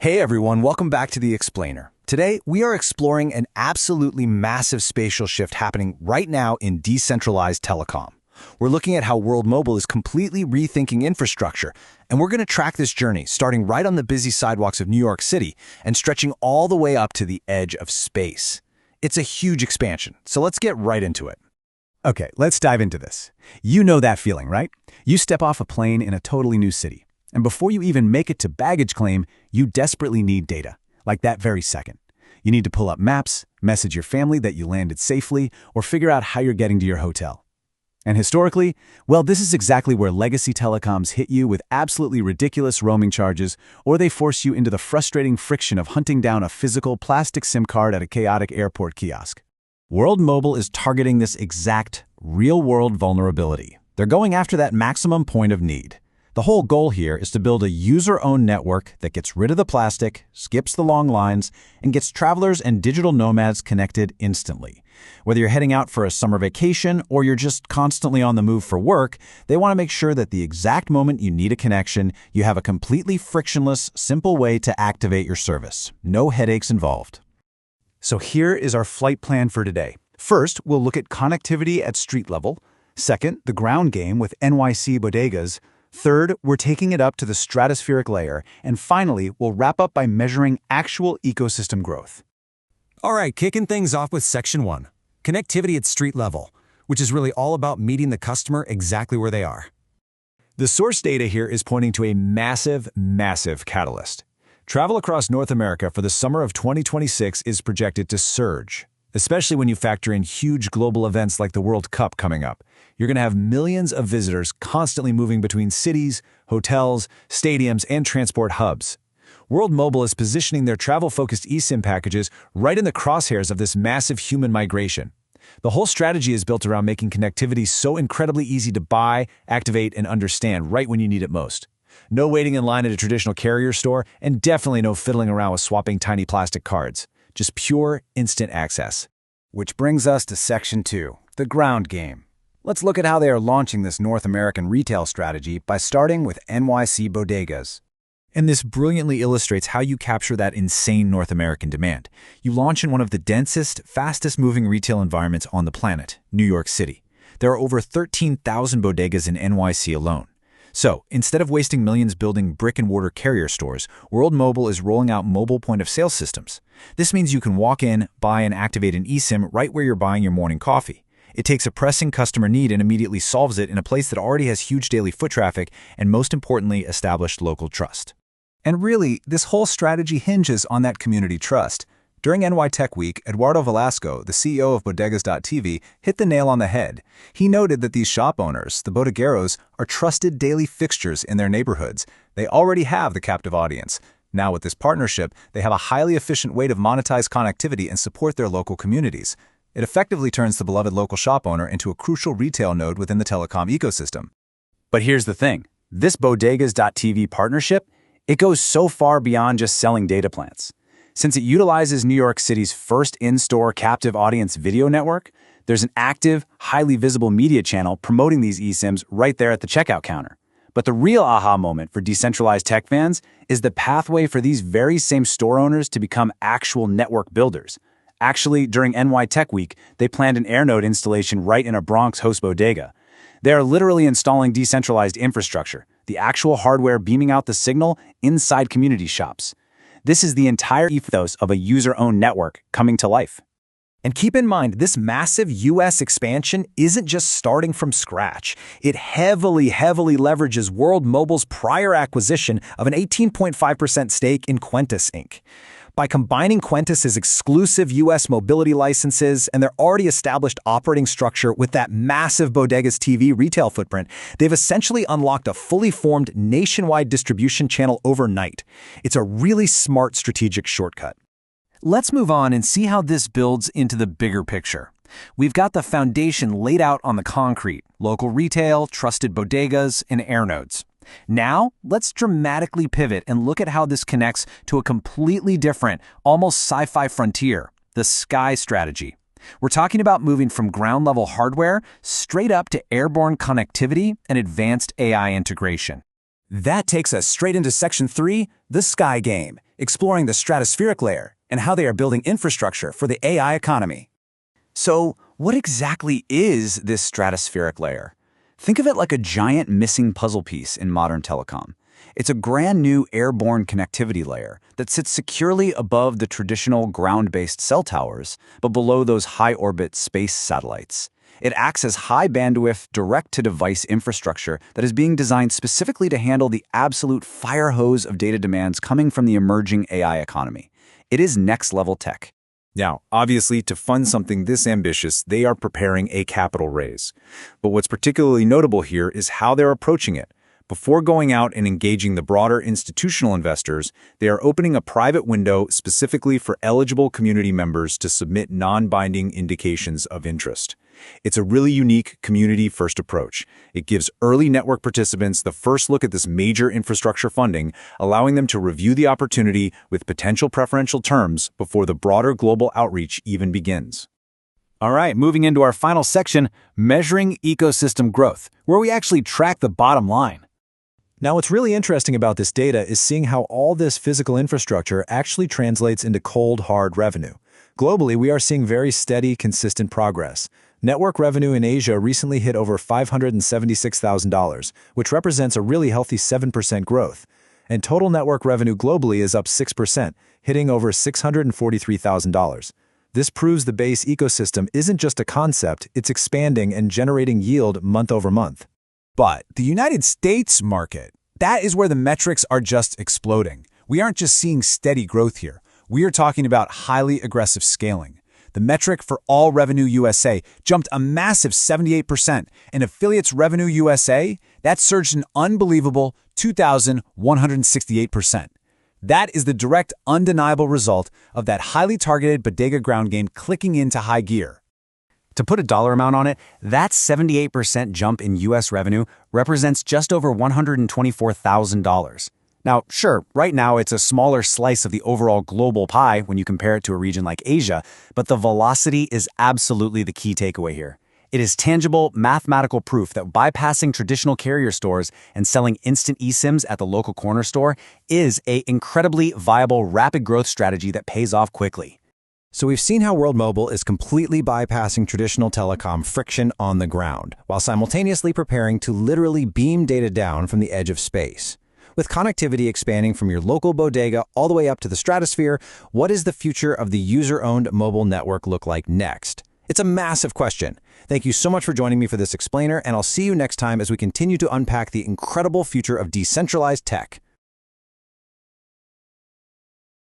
Hey everyone, welcome back to The Explainer. Today, we are exploring an absolutely massive spatial shift happening right now in decentralized telecom. We're looking at how World Mobile is completely rethinking infrastructure, and we're going to track this journey starting right on the busy sidewalks of New York City and stretching all the way up to the edge of space. It's a huge expansion, so let's get right into it. Okay, let's dive into this. You know that feeling, right? You step off a plane in a totally new city. And before you even make it to baggage claim, you desperately need data, like that very second. You need to pull up maps, message your family that you landed safely, or figure out how you're getting to your hotel. And historically, well, this is exactly where legacy telecoms hit you with absolutely ridiculous roaming charges, or they force you into the frustrating friction of hunting down a physical plastic SIM card at a chaotic airport kiosk. World Mobile is targeting this exact real-world vulnerability. They're going after that maximum point of need. The whole goal here is to build a user-owned network that gets rid of the plastic, skips the long lines, and gets travelers and digital nomads connected instantly. Whether you're heading out for a summer vacation or you're just constantly on the move for work, they want to make sure that the exact moment you need a connection, you have a completely frictionless, simple way to activate your service. No headaches involved. So here is our flight plan for today. First, we'll look at connectivity at street level. Second, the ground game with NYC bodegas. Third, we're taking it up to the stratospheric layer. And finally, we'll wrap up by measuring actual ecosystem growth. All right, kicking things off with Section 1, connectivity at street level, which is really all about meeting the customer exactly where they are. The source data here is pointing to a massive catalyst. Travel across North America for the summer of 2026 is projected to surge, especially when you factor in huge global events like the World Cup coming up. You're going to have millions of visitors constantly moving between cities, hotels, stadiums, and transport hubs. World Mobile is positioning their travel-focused eSIM packages right in the crosshairs of this massive human migration. The whole strategy is built around making connectivity so incredibly easy to buy, activate, and understand right when you need it most. No waiting in line at a traditional carrier store, and definitely no fiddling around with swapping tiny plastic cards. Just pure, instant access. Which brings us to Section 2, the ground game. Let's look at how they are launching this North American retail strategy by starting with NYC bodegas. And this brilliantly illustrates how you capture that insane North American demand. You launch in one of the densest, fastest-moving retail environments on the planet, New York City. There are over 13,000 bodegas in NYC alone. So, instead of wasting millions building brick-and-mortar carrier stores, World Mobile is rolling out mobile point-of-sale systems. This means you can walk in, buy and activate an eSIM right where you're buying your morning coffee. It takes a pressing customer need and immediately solves it in a place that already has huge daily foot traffic and, most importantly, established local trust. And really, this whole strategy hinges on that community trust. During NY Tech Week, Eduardo Velasco, the CEO of bodegas.tv, hit the nail on the head. He noted that these shop owners, the bodegueros, are trusted daily fixtures in their neighborhoods. They already have the captive audience. Now with this partnership, they have a highly efficient way to monetize connectivity and support their local communities. It effectively turns the beloved local shop owner into a crucial retail node within the telecom ecosystem. But here's the thing. This bodegas.tv partnership, it goes so far beyond just selling data plans. Since it utilizes New York City's first in-store captive audience video network, there's an active, highly visible media channel promoting these eSIMs right there at the checkout counter. But the real aha moment for decentralized tech fans is the pathway for these very same store owners to become actual network builders. Actually, during NY Tech Week, they planned an AirNode installation right in a Bronx host bodega. They are literally installing decentralized infrastructure, the actual hardware beaming out the signal inside community shops. This is the entire ethos of a user-owned network coming to life. And keep in mind, this massive US expansion isn't just starting from scratch. It heavily leverages World Mobile's prior acquisition of an 18.5% stake in Quentis Inc. By combining Quentis's exclusive US mobility licenses and their already established operating structure with that massive Bodegas TV retail footprint, they've essentially unlocked a fully formed nationwide distribution channel overnight. It's a really smart strategic shortcut. Let's move on and see how this builds into the bigger picture. We've got the foundation laid out on the concrete: local retail, trusted bodegas, and airnodes. Now, let's dramatically pivot and look at how this connects to a completely different, almost sci-fi frontier, the sky strategy. We're talking about moving from ground-level hardware straight up to airborne connectivity and advanced AI integration. That takes us straight into Section 3, the Sky Game, exploring the stratospheric layer and how they are building infrastructure for the AI economy. So, what exactly is this stratospheric layer? Think of it like a giant missing puzzle piece in modern telecom. It's a brand new airborne connectivity layer that sits securely above the traditional ground-based cell towers, but below those high-orbit space satellites. It acts as high-bandwidth, direct-to-device infrastructure that is being designed specifically to handle the absolute fire hose of data demands coming from the emerging AI economy. It is next-level tech. Now, obviously, to fund something this ambitious, they are preparing a capital raise. But what's particularly notable here is how they're approaching it. Before going out and engaging the broader institutional investors, they are opening a private window specifically for eligible community members to submit non-binding indications of interest. It's a really unique community-first approach. It gives early network participants the first look at this major infrastructure funding, allowing them to review the opportunity with potential preferential terms before the broader global outreach even begins. All right, moving into our final section, measuring ecosystem growth, where we actually track the bottom line. Now, what's really interesting about this data is seeing how all this physical infrastructure actually translates into cold, hard revenue. Globally, we are seeing very steady, consistent progress. Network revenue in Asia recently hit over $576,000, which represents a really healthy 7% growth. And total network revenue globally is up 6%, hitting over $643,000. This proves the base ecosystem isn't just a concept, it's expanding and generating yield month over month. But the United States market, that is where the metrics are just exploding. We aren't just seeing steady growth here. We are talking about highly aggressive scaling. The metric for all revenue USA jumped a massive 78%, and affiliates revenue USA, that surged an unbelievable 2,168%. That is the direct, undeniable result of that highly targeted bodega ground game clicking into high gear. To put a dollar amount on it, that 78% jump in U.S. revenue represents just over $124,000. Now, sure, right now it's a smaller slice of the overall global pie when you compare it to a region like Asia, but the velocity is absolutely the key takeaway here. It is tangible, mathematical proof that bypassing traditional carrier stores and selling instant eSIMs at the local corner store is an incredibly viable, rapid growth strategy that pays off quickly. So we've seen how World Mobile is completely bypassing traditional telecom friction on the ground, while simultaneously preparing to literally beam data down from the edge of space. With connectivity expanding from your local bodega all the way up to the stratosphere, what does the future of the user-owned mobile network look like next? It's a massive question. Thank you so much for joining me for this explainer, and I'll see you next time as we continue to unpack the incredible future of decentralized tech.